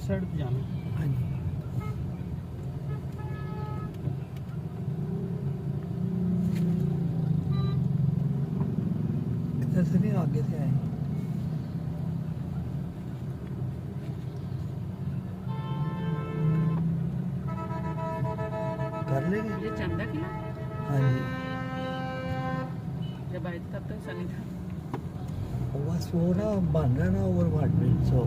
Side पे जाना। हाँ जी इधर से नहीं आगे से आए कर लेंगे ये चंदा किला हाँ जी जब आए तब तक सनी था बस वो ना बन रहा ना ओवर 1 मिनट सो